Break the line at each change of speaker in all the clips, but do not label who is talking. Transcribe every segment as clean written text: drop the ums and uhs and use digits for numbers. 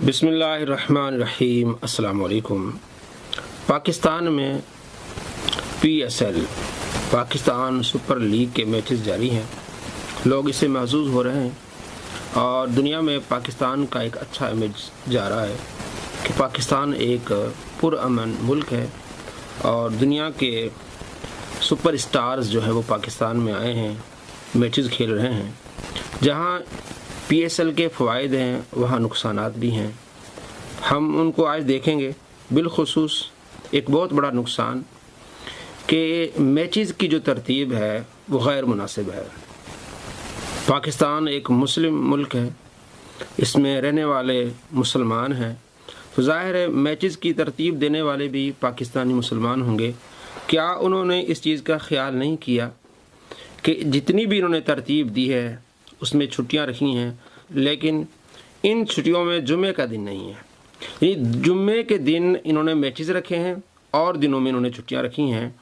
बिस्मिल्लाहिर्रहमानिर्रहीम। अस्सलाम वालेकुम। पाकिस्तान में PSL पाकिस्तान सुपर लीग के मैचेस जारी हैं। लोग इससे महसूस हो रहे हैं और दुनिया में पाकिस्तान का एक अच्छा इमेज जा रहा है कि पाकिस्तान एक पुरअमन मुल्क है और दुनिया के सुपर स्टार्स जो है वो पाकिस्तान में आए हैं, मैचेस खेल रहे हैं। जहां PSL के फ़वाइद हैं वहाँ नुकसानात भी हैं। हम उनको आज देखेंगे। बिलखुसूस एक बहुत बड़ा नुकसान कि मैचेस की जो तरतीब है वो गैर मुनासिब है। पाकिस्तान एक मुस्लिम मुल्क है, इसमें रहने वाले मुसलमान हैं, तो ज़ाहिर है मैचेस की तरतीब देने वाले भी पाकिस्तानी मुसलमान होंगे। क्या उन्होंने इस चीज़ का ख्याल नहीं किया कि जितनी भी इन्होंने तरतीब दी है उसमें छुट्टियां रखी हैं, लेकिन इन छुट्टियों में जुम्मे का दिन नहीं है। ये जुम्मे के दिन इन्होंने मैचेस रखे हैं और दिनों में इन्होंने छुट्टियां रखी हैं।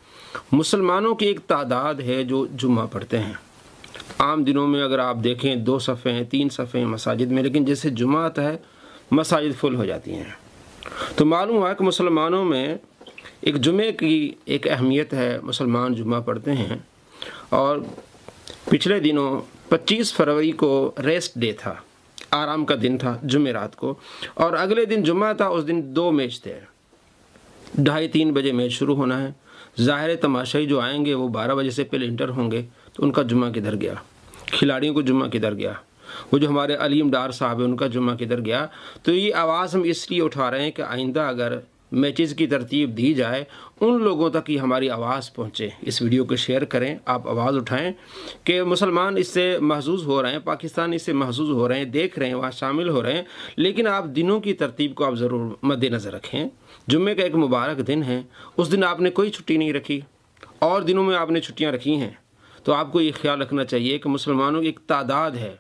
मुसलमानों की एक तादाद है जो जुम्मा पढ़ते हैं। आम दिनों में अगर आप देखें 2 सफ़े हैं, 3 सफ़े हैं मसाजिद में, लेकिन जैसे जुम्मा आता है मसाजिद फुल हो जाती हैं। तो मालूम हुआ कि मुसलमानों में एक जुम्मे की एक अहमियत है, मुसलमान जुम्मा पढ़ते हैं। और पिछले दिनों 25 फरवरी को रेस्ट डे था, आराम का दिन था जुम्मे रात को, और अगले दिन जुम्मा था। उस दिन 2 मैच थे, 2:30-3 बजे मैच शुरू होना है। ज़ाहिर तमाशाई जो आएंगे वो 12 बजे से पहले इंटर होंगे, तो उनका जुम्मा किधर गया, खिलाड़ियों को जुम्मा किधर गया, वो जो हमारे अलीम डार साहब है उनका जुम्मा किधर गया। तो ये आवाज़ हम इसलिए उठा रहे हैं कि आइंदा अगर मैचेस की तरतीब दी जाए उन लोगों तक ही हमारी आवाज़ पहुँचे। इस वीडियो को शेयर करें, आप आवाज़ उठाएं कि मुसलमान इससे महसूस हो रहे हैं, पाकिस्तान इससे महसूस हो रहे हैं, देख रहे हैं, वहाँ शामिल हो रहे हैं। लेकिन आप दिनों की तरतीब को आप ज़रूर मद्देनज़र रखें। जुम्मे का एक मुबारक दिन है, उस दिन आपने कोई छुट्टी नहीं रखी और दिनों में आपने छुट्टियाँ रखी हैं, तो आपको ये ख्याल रखना चाहिए कि मुसलमानों की एक तादाद है,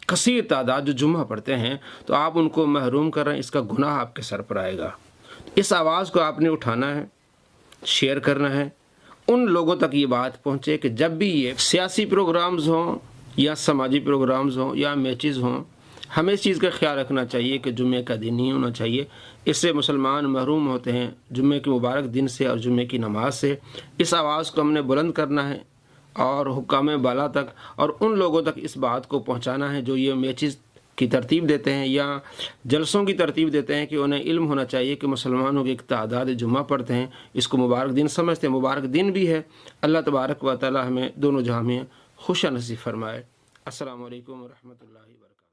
कसीर तादाद, जो जुम्मा पढ़ते हैं, तो आप उनको महरूम कर रहे हैं। इसका गुनाह आपके सर पर आएगा। इस आवाज़ को आपने उठाना है, शेयर करना है, उन लोगों तक ये बात पहुँचे कि जब भी ये सियासी प्रोग्राम्स हों या समाजी प्रोग्राम्स हों या मैचेस हों, हमें इस चीज़ का ख्याल रखना चाहिए कि जुम्मे का दिन नहीं होना चाहिए। इससे मुसलमान महरूम होते हैं जुम्मे के मुबारक दिन से और जुम्मे की नमाज से। इस आवाज़ को हमने बुलंद करना है और हुक्काम बाला तक और उन लोगों तक इस बात को पहुँचाना है जो ये मैचेस की तरतीब देते हैं या जलसों की तरतीब देते हैं, कि उन्हें इल्म होना चाहिए कि मुसलमानों की एक तादाद जुम्मा पढ़ते हैं, इसको मुबारक दिन समझते हैं। मुबारक दिन भी है। अल्लाह तबारक व तआला हमें दोनों जहां में खुश नसीब फरमाए। अस्सलामु अलैकुम व रहमतुल्लाहि व बरकातहू।